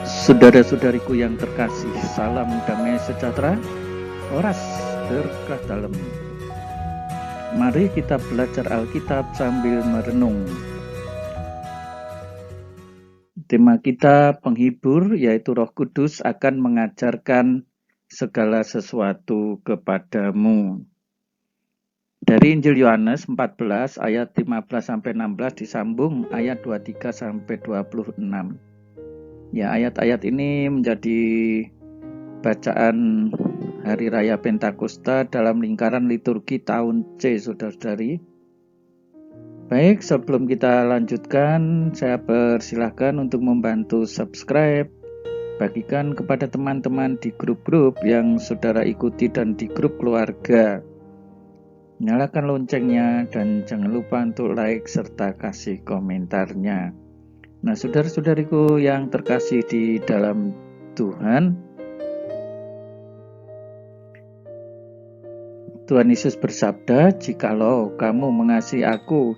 Saudara-saudariku yang terkasih, salam damai sejahtera, oras berkah dalam. Mari kita belajar Alkitab sambil merenung. Tema kita penghibur, yaitu Roh Kudus akan mengajarkan segala sesuatu kepadamu. Dari Injil Yohanes 14 ayat 15-16 disambung ayat 23-26. Ya, ayat-ayat ini menjadi bacaan Hari Raya Pentakosta dalam lingkaran liturgi tahun C, saudara-saudari. Baik, sebelum kita lanjutkan, saya persilahkan untuk membantu subscribe, bagikan kepada teman-teman di grup-grup yang saudara ikuti dan di grup keluarga. Nyalakan loncengnya dan jangan lupa untuk like serta kasih komentarnya. Nah, saudara-saudariku yang terkasih di dalam Tuhan, Tuhan Yesus bersabda, "Jikalau kamu mengasihi aku,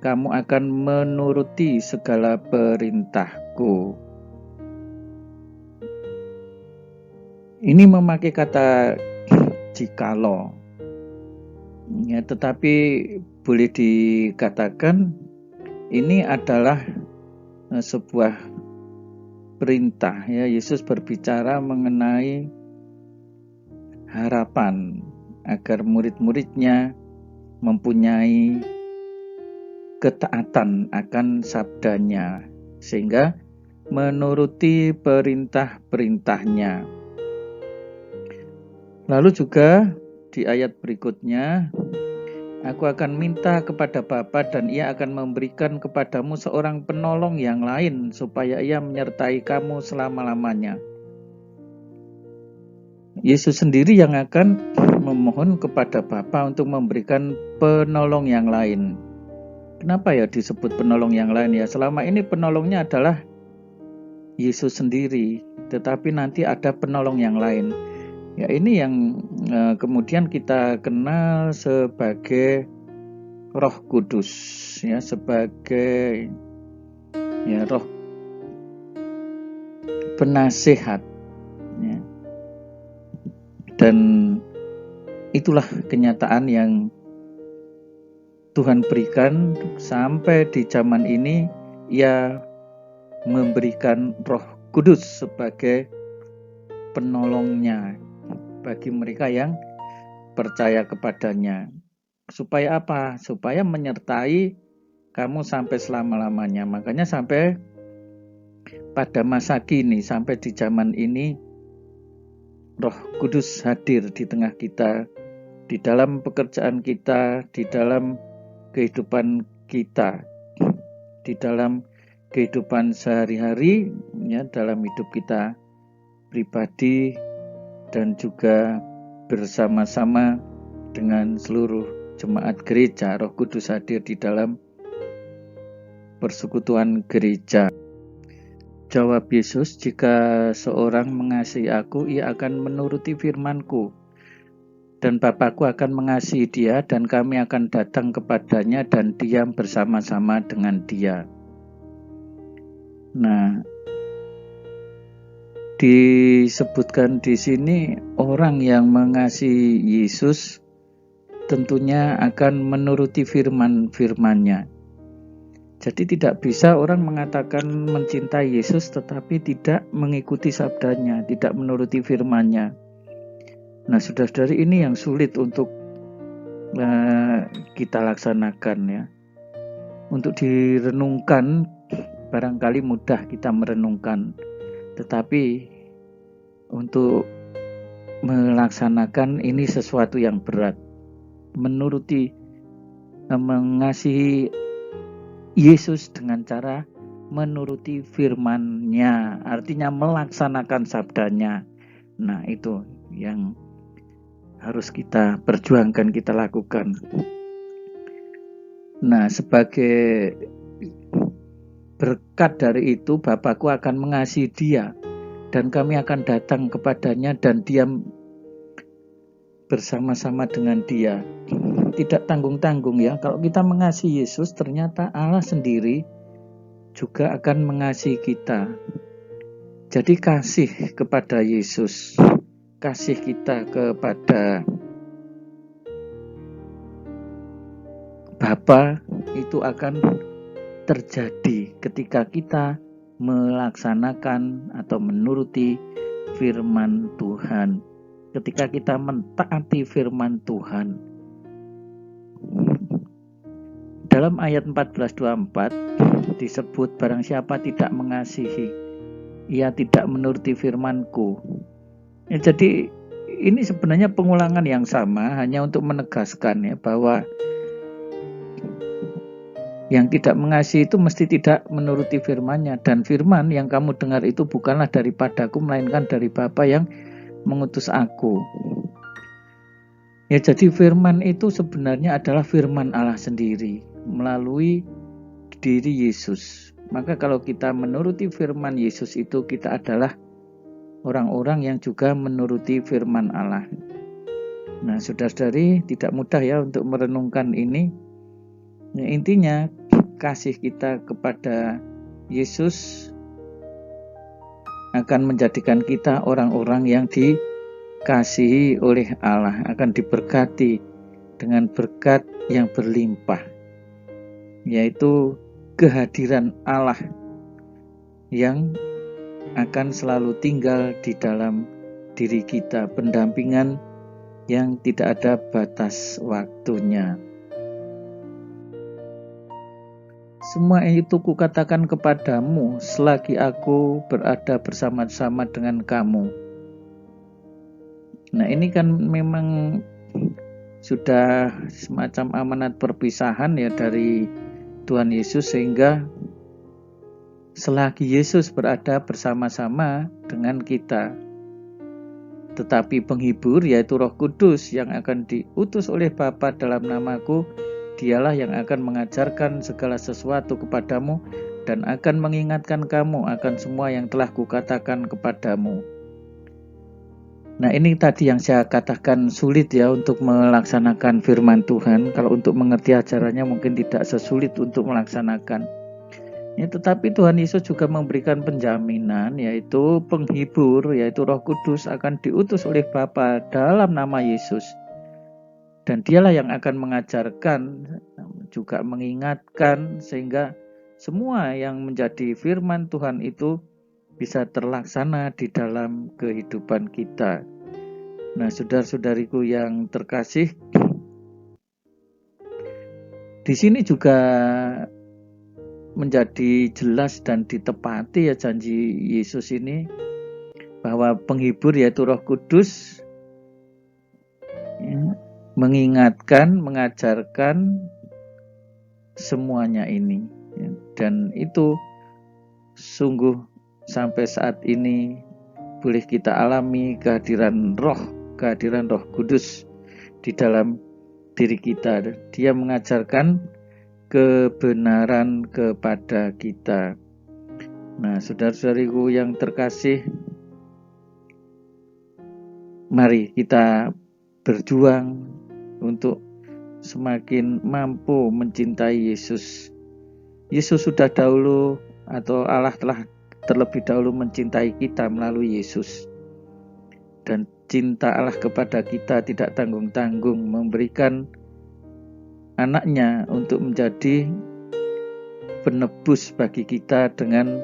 kamu akan menuruti segala perintahku." Ini memakai kata jikalau. Ya, tetapi boleh dikatakan ini adalah sebuah perintah. Ya, Yesus berbicara mengenai harapan agar murid-muridnya mempunyai ketaatan akan sabdanya, sehingga menuruti perintah-perintahnya. Lalu juga di ayat berikutnya, "Aku akan minta kepada Bapa dan Ia akan memberikan kepadamu seorang penolong yang lain supaya Ia menyertai kamu selama-lamanya." Yesus sendiri yang akan memohon kepada Bapa untuk memberikan penolong yang lain. Kenapa ya disebut penolong yang lain ya? Selama ini penolongnya adalah Yesus sendiri, tetapi nanti ada penolong yang lain. Ya, ini yang kemudian kita kenal sebagai Roh Kudus, ya, sebagai ya Roh penasihat, ya. Dan itulah kenyataan yang Tuhan berikan sampai di zaman ini. Ia memberikan Roh Kudus sebagai penolongnya bagi mereka yang percaya kepadanya. Supaya apa? Supaya menyertai kamu sampai selama-lamanya. Makanya sampai pada masa kini, sampai di zaman ini, Roh Kudus hadir di tengah kita, di dalam pekerjaan kita, di dalam kehidupan kita, di dalam kehidupan sehari-hari, ya, dalam hidup kita pribadi dan juga bersama-sama dengan seluruh jemaat gereja. Roh Kudus hadir di dalam persekutuan gereja. Jawab Yesus, "Jika seorang mengasihi aku, ia akan menuruti firman-Ku. Dan Bapa-Ku akan mengasihi dia, dan kami akan datang kepadanya dan diam bersama-sama dengan dia." Nah, disebutkan di sini orang yang mengasihi Yesus tentunya akan menuruti firman-firman-Nya. Jadi tidak bisa orang mengatakan mencintai Yesus tetapi tidak mengikuti sabdanya, tidak menuruti firman-Nya. Nah, saudara-saudari, ini yang sulit untuk kita laksanakan, ya. Untuk direnungkan barangkali mudah kita merenungkan, tetapi untuk melaksanakan ini sesuatu yang berat. Menuruti, mengasihi Yesus dengan cara menuruti firman-Nya, artinya melaksanakan sabdanya. Nah, itu yang harus kita perjuangkan, kita lakukan. Nah, sebagai berkat dari itu, Bapa-Ku akan mengasihi dia, dan kami akan datang kepadanya dan diam bersama-sama dengan dia. Tidak tanggung-tanggung, ya. Kalau kita mengasihi Yesus, ternyata Allah sendiri juga akan mengasihi kita. Jadi kasih kepada Yesus, kasih kita kepada Bapa itu akan terjadi ketika kita melaksanakan atau menuruti firman Tuhan. Ketika kita mentaati firman Tuhan. Dalam ayat 14:24 disebut barang siapa tidak mengasihi, ia tidak menuruti firman-Ku. Jadi ini sebenarnya pengulangan yang sama, hanya untuk menegaskan bahwa yang tidak mengasihi itu mesti tidak menuruti firman-Nya, dan firman yang kamu dengar itu bukanlah daripadaku, melainkan dari Bapa yang mengutus aku. Jadi firman itu sebenarnya adalah firman Allah sendiri melalui diri Yesus. Maka kalau kita menuruti firman Yesus itu, kita adalah orang-orang yang juga menuruti firman Allah. Nah, saudara-saudari, tidak mudah untuk merenungkan ini. Intinya kasih kita kepada Yesus akan menjadikan kita orang-orang yang dikasihi oleh Allah, akan diberkati dengan berkat yang berlimpah, yaitu kehadiran Allah yang akan selalu tinggal di dalam diri kita, pendampingan yang tidak ada batas waktunya. Semua itu kukatakan kepadamu selagi aku berada bersama-sama dengan kamu. Nah, ini kan memang sudah semacam amanat perpisahan dari Tuhan Yesus, sehingga selagi Yesus berada bersama-sama dengan kita. Tetapi penghibur, yaitu Roh Kudus yang akan diutus oleh Bapa dalam namaku, Dialah yang akan mengajarkan segala sesuatu kepadamu dan akan mengingatkan kamu akan semua yang telah kukatakan kepadamu. Nah, ini tadi yang saya katakan sulit untuk melaksanakan firman Tuhan. Kalau untuk mengerti ajarannya mungkin tidak sesulit untuk melaksanakan. Tetapi Tuhan Yesus juga memberikan penjaminan, yaitu penghibur, yaitu Roh Kudus akan diutus oleh Bapa dalam nama Yesus. Dan Dialah yang akan mengajarkan, juga mengingatkan, sehingga semua yang menjadi firman Tuhan itu bisa terlaksana di dalam kehidupan kita. Nah, saudara-saudariku yang terkasih, di sini juga menjadi jelas dan ditepati janji Yesus ini, bahwa penghibur yaitu Roh Kudus mengingatkan, mengajarkan semuanya ini. Dan itu sungguh sampai saat ini boleh kita alami kehadiran Roh Kudus di dalam diri kita. Dia mengajarkan kebenaran kepada kita. Nah, saudara-saudariku yang terkasih, mari kita berjuang untuk semakin mampu mencintai Yesus. Yesus sudah dahulu, atau Allah telah terlebih dahulu mencintai kita melalui Yesus. Dan cinta Allah kepada kita tidak tanggung-tanggung, memberikan anaknya untuk menjadi penebus bagi kita dengan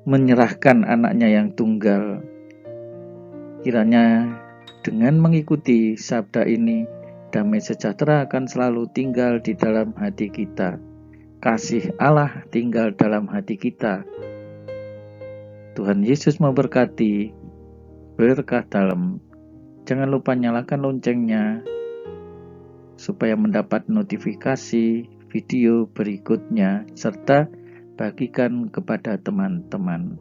menyerahkan anaknya yang tunggal. Kiranya dengan mengikuti sabda ini, damai sejahtera akan selalu tinggal di dalam hati kita. Kasih Allah tinggal dalam hati kita. Tuhan Yesus memberkati. Berkah dalam. Jangan lupa nyalakan loncengnya supaya mendapat notifikasi video berikutnya, serta bagikan kepada teman-teman.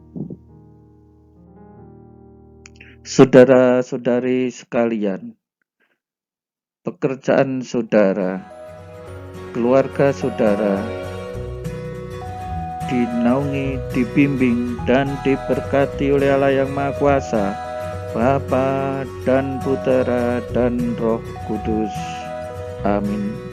Saudara-saudari sekalian, pekerjaan saudara, keluarga saudara dinaungi, dibimbing, dan diberkati oleh Allah yang Maha Kuasa, Bapa dan Putera dan Roh Kudus. Amin.